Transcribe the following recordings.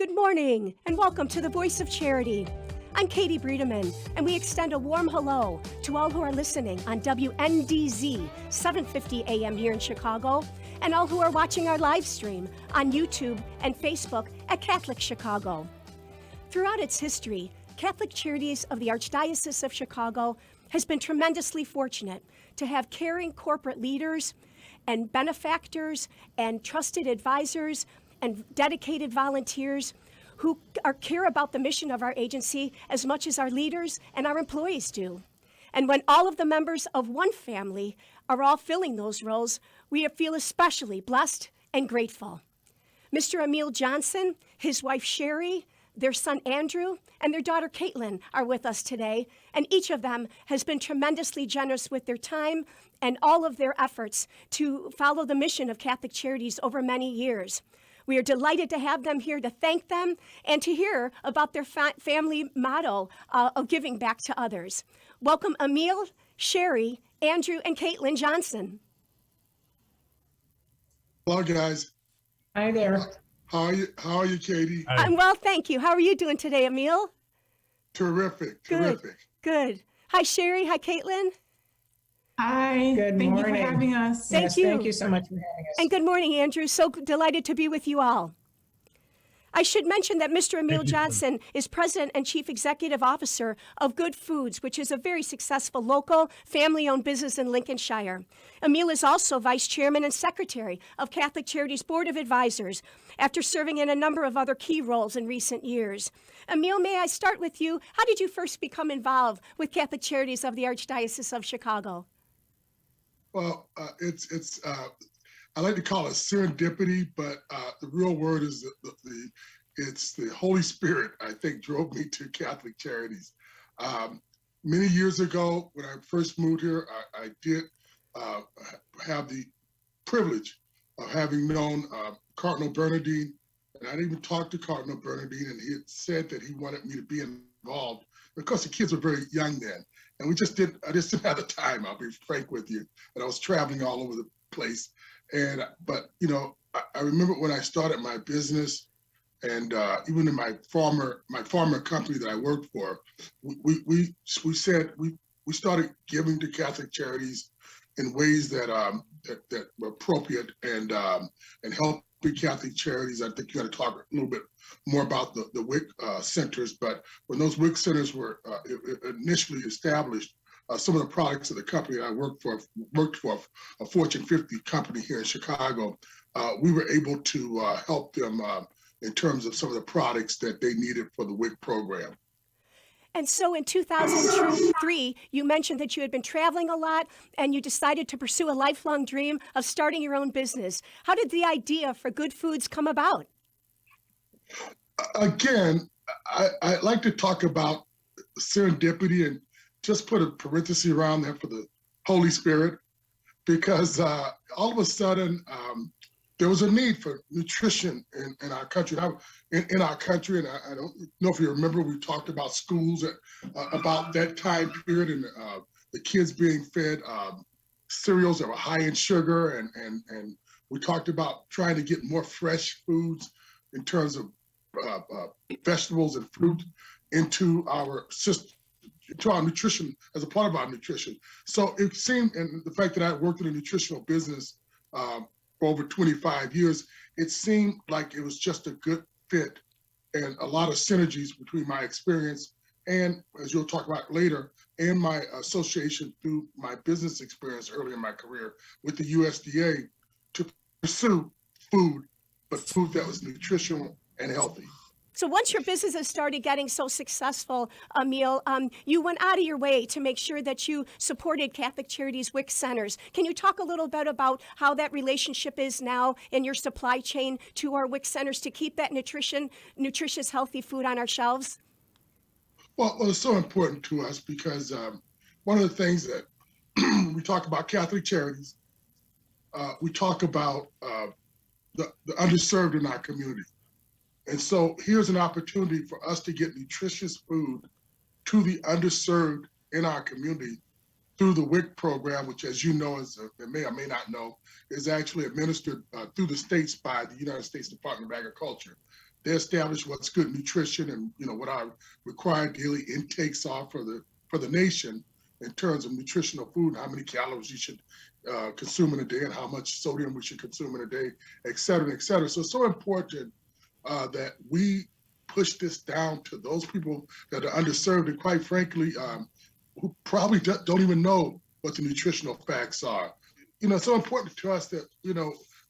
Good morning, and welcome to the Voice of Charity. I'm Katie Breedeman, and we extend a warm hello to all who are listening on WNDZ 750 AM here in Chicago, and all who are watching our live stream on YouTube and Facebook at Catholic Chicago. Throughout its history, Catholic Charities of the Archdiocese of Chicago has been tremendously fortunate to have caring corporate leaders and benefactors and trusted advisors and dedicated volunteers who care about the mission of our agency as much as our leaders and our employees do. And when all of the members of one family are all filling those roles, we feel especially blessed and grateful. Mr. Emil Johnson, his wife Sherry, their son Andrew, and their daughter Caitlin are with us today, and each of them has been tremendously generous with their time and all of their efforts to follow the mission of Catholic Charities over many years. We are delighted to have them here to thank them and to hear about their family motto of giving back to others. Welcome Emil, Sherry, Andrew, and Caitlin Johnson. Hello, guys. Hi there. How are you, Katie? Hi. I'm well, thank you. How are you doing today, Emil? Terrific. Good. Hi, Sherry. Hi, Caitlin. Hi. Good Thank morning. you for having us. Thank you. Thank you so much for having us. And good morning, Andrew. So delighted to be with you all. I should mention that Mr. Emil Johnson is President and Chief Executive Officer of Good Foods, which is a very successful local family-owned business in Lincolnshire. Emil is also Vice Chairman and Secretary of Catholic Charities Board of Advisors after serving in a number of other key roles in recent years. Emil, may I start with you? How did you first become involved with Catholic Charities of the Archdiocese of Chicago? Well, I like to call it serendipity, but the real word is it's the Holy Spirit, I think, drove me to Catholic Charities. Many years ago, when I first moved here, I did have the privilege of having known Cardinal Bernardine, and I even talked to Cardinal Bernardine, and he had said that he wanted me to be involved because the kids were very young then, and I just didn't have the time, I'll be frank with you, and I was traveling all over the place. But I remember when I started my business, and even in my former company that I worked for, we started giving to Catholic Charities in ways that were appropriate and helping Catholic Charities. I think you got to talk a little bit more about the WIC centers. But when those WIC centers were initially established, some of the products of the company I worked for, a Fortune 50 company here in Chicago, we were able to help them in terms of some of the products that they needed for the WIC program. And so in 2003, you mentioned that you had been traveling a lot and you decided to pursue a lifelong dream of starting your own business. How did the idea for Good Foods come about? Again, I like to talk about serendipity and just put a parenthesis around there for the Holy Spirit, because all of a sudden there was a need for nutrition in our country. In our country, and I don't know if you remember, we talked about schools about that time period, and the kids being fed cereals that were high in sugar, and we talked about trying to get more fresh foods in terms of vegetables and fruit into our system, to our nutrition, as a part of our nutrition. So it seemed, and the fact that I worked in a nutritional business for over 25 years, it seemed like it was just a good fit and a lot of synergies between my experience and, as you'll talk about later, and my association through my business experience early in my career with the USDA to pursue food, but food that was nutritional and healthy. So once your businesses started getting so successful, Emil, you went out of your way to make sure that you supported Catholic Charities WIC centers. Can you talk a little bit about how that relationship is now in your supply chain to our WIC centers to keep that nutritious, healthy food on our shelves? Well, it's so important to us because one of the things that we talk about Catholic Charities, we talk about the underserved in our community. And so here's an opportunity for us to get nutritious food to the underserved in our community through the WIC program, which, as you know, may or may not know, is actually administered through the states by the United States Department of Agriculture. they establish what's good nutrition and what our required daily intakes are for the nation in terms of nutritional food, how many calories you should consume in a day and how much sodium we should consume in a day, et cetera, et cetera. So it's so important that we push this down to those people that are underserved and quite frankly, who probably don't even know what the nutritional facts are. It's so important to us that,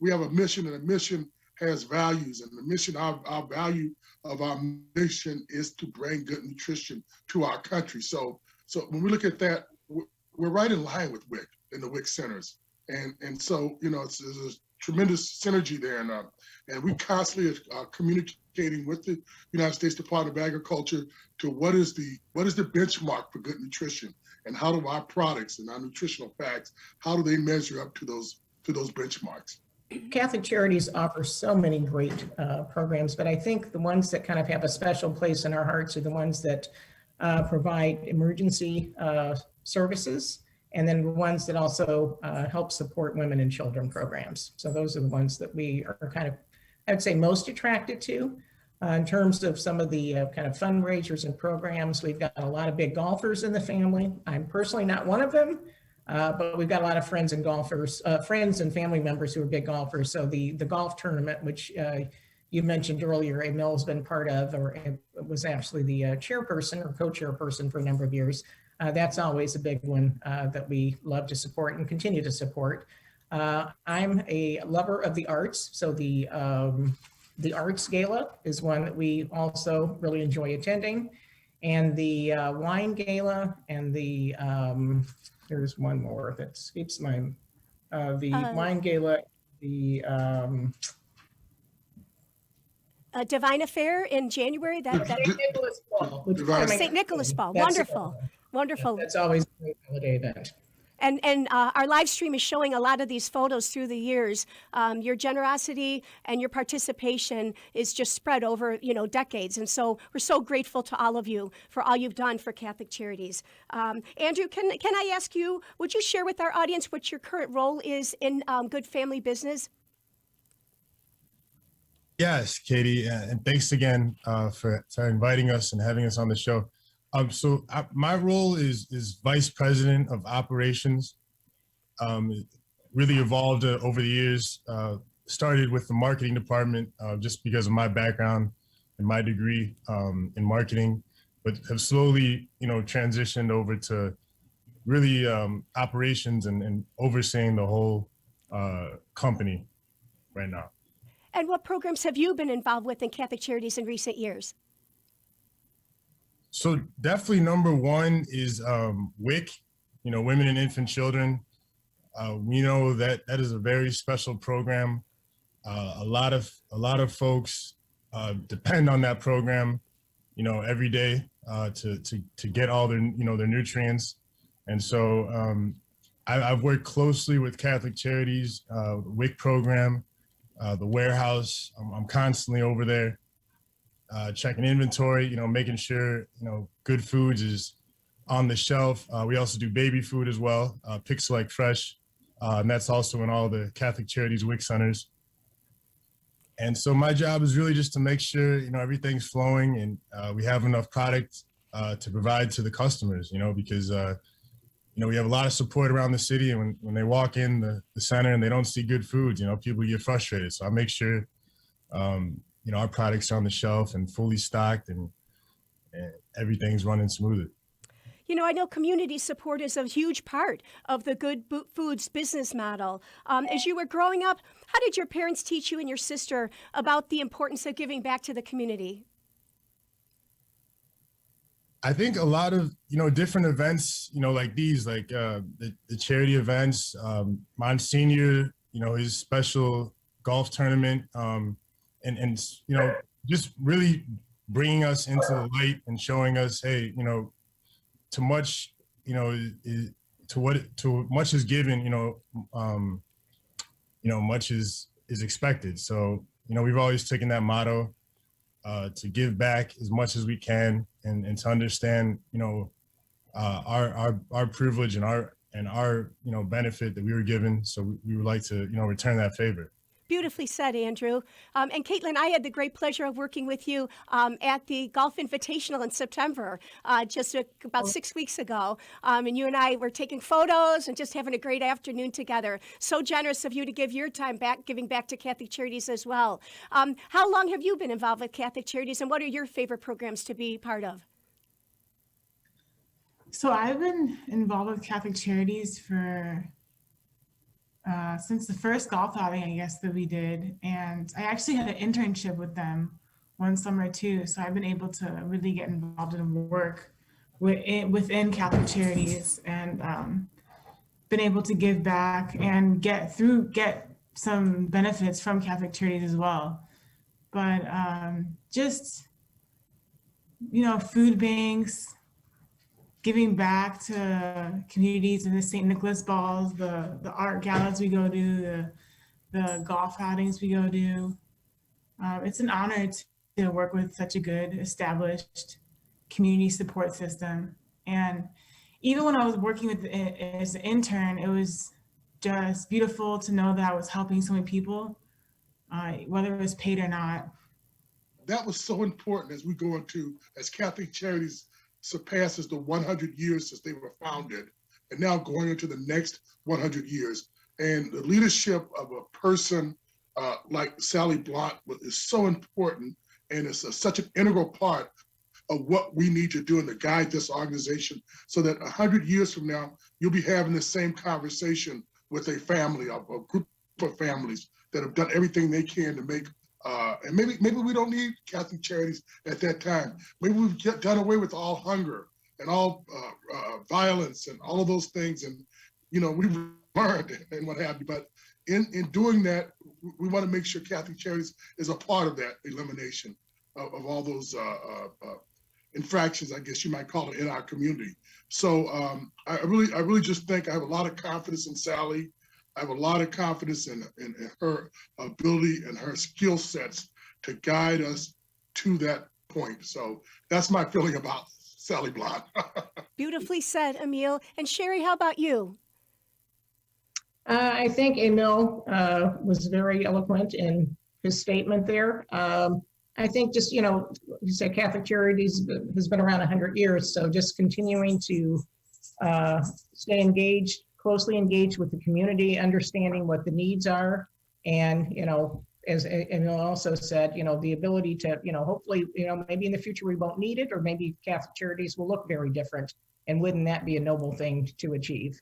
we have a mission, and a mission has values, and the mission, our value of our mission is to bring good nutrition to our country. So when we look at that, we're right in line with WIC and the WIC centers. And so, there's a tremendous synergy there. And we constantly are communicating with the United States Department of Agriculture to what is the benchmark for good nutrition, and how do our products and our nutritional facts, how do they measure up to those benchmarks? Catholic Charities offer so many great programs, but I think the ones that kind of have a special place in our hearts are the ones that provide emergency services, and then the ones that also help support women and children programs. So those are the ones that we are kind of, I would say, most attracted to. In terms of some of the kind of fundraisers and programs, we've got a lot of big golfers in the family. I'm personally not one of them, but we've got a lot of friends and golfers, friends and family members who are big golfers. So the golf tournament, which you mentioned earlier, Emil's been part of, or was actually the chairperson or co-chairperson for a number of years. That's always a big one that we love to support and continue to support. I'm a lover of the arts, so the Arts Gala is one that we also really enjoy attending, and the Wine Gala, and the there's one more that escapes my Wine Gala, the Divine Affair in January. St. Nicholas Ball. St. Nicholas Ball. Wonderful. That's always a great holiday event. And our live stream is showing a lot of these photos through the years. Your generosity and your participation is just spread over, decades. And so we're so grateful to all of you for all you've done for Catholic Charities. Andrew, can I ask you, would you share with our audience what your current role is in Good Family Business? Yes, Katie, and thanks again for inviting us and having us on the show. My role is Vice President of Operations. It really evolved over the years. Started with the marketing department just because of my background and my degree in marketing, but have slowly, transitioned over to really operations and overseeing the whole company right now. And what programs have you been involved with in Catholic Charities in recent years? So definitely number one is WIC, Women and Infant Children. We know that is a very special program. A lot of folks depend on that program, every day to get all their their nutrients. And so I've worked closely with Catholic Charities, the WIC program, the warehouse. I'm constantly over there. Checking inventory, making sure, good foods is on the shelf. We also do baby food as well, Pick Select Fresh, and that's also in all the Catholic Charities WIC centers. And so my job is really just to make sure, everything's flowing and we have enough product to provide to the customers, because, we have a lot of support around the city, and when they walk in the center and they don't see good foods, people get frustrated. So I make sure, our products are on the shelf and fully stocked and everything's running smoothly. I know community support is a huge part of the Good Foods business model. As you were growing up, how did your parents teach you and your sister about the importance of giving back to the community? I think a lot of, different events, like these, like the charity events, Monsignor, his special golf tournament, and just really bringing us into the light and showing us, hey, to much, to much is given, much is expected. So, we've always taken that motto to give back as much as we can and to understand, our privilege and our benefit that we were given. So we would like to, return that favor. Beautifully said, Andrew. And Caitlin, I had the great pleasure of working with you at the Golf Invitational in September, about 6 weeks ago. And you and I were taking photos and just having a great afternoon together. So generous of you to give your time back, giving back to Catholic Charities as well. How long have you been involved with Catholic Charities, and what are your favorite programs to be part of? So I've been involved with Catholic Charities for since the first golf outing, I guess, that we did. And I actually had an internship with them one summer too. So I've been able to really get involved in work within Catholic Charities, and been able to give back and get some benefits from Catholic Charities as well. But just, food banks, giving back to communities in the St. Nicholas balls, the art galas we go to, the golf outings we go to. It's an honor to work with such a good established community support system. And even when I was working with as an intern, it was just beautiful to know that I was helping so many people, whether it was paid or not. That was so important as we go into, as Catholic Charities surpasses the 100 years since they were founded, and now going into the next 100 years. And the leadership of a person like Sally Blount is so important, and it's such an integral part of what we need to do and to guide this organization, so that 100 years from now, you'll be having the same conversation with a family, a group of families that have done everything they can to make and maybe we don't need Catholic Charities at that time. Maybe we've done away with all hunger and all violence and all of those things, and we've learned and what have you. But in doing that, we want to make sure Catholic Charities is a part of that elimination of all those infractions, I guess you might call it, in our community. So I really just think I have a lot of confidence in Sally. I have a lot of confidence in her ability and her skill sets to guide us to that point. So that's my feeling about Sally Blount. Beautifully said, Emil. And Sherry, how about you? I think Emil was very eloquent in his statement there. I think just, you said Catholic Charities has been around 100 years, so just continuing to stay engaged, closely engaged with the community, understanding what the needs are. And, as Emil also said, the ability to, hopefully, maybe in the future we won't need it, or maybe Catholic Charities will look very different. And wouldn't that be a noble thing to achieve?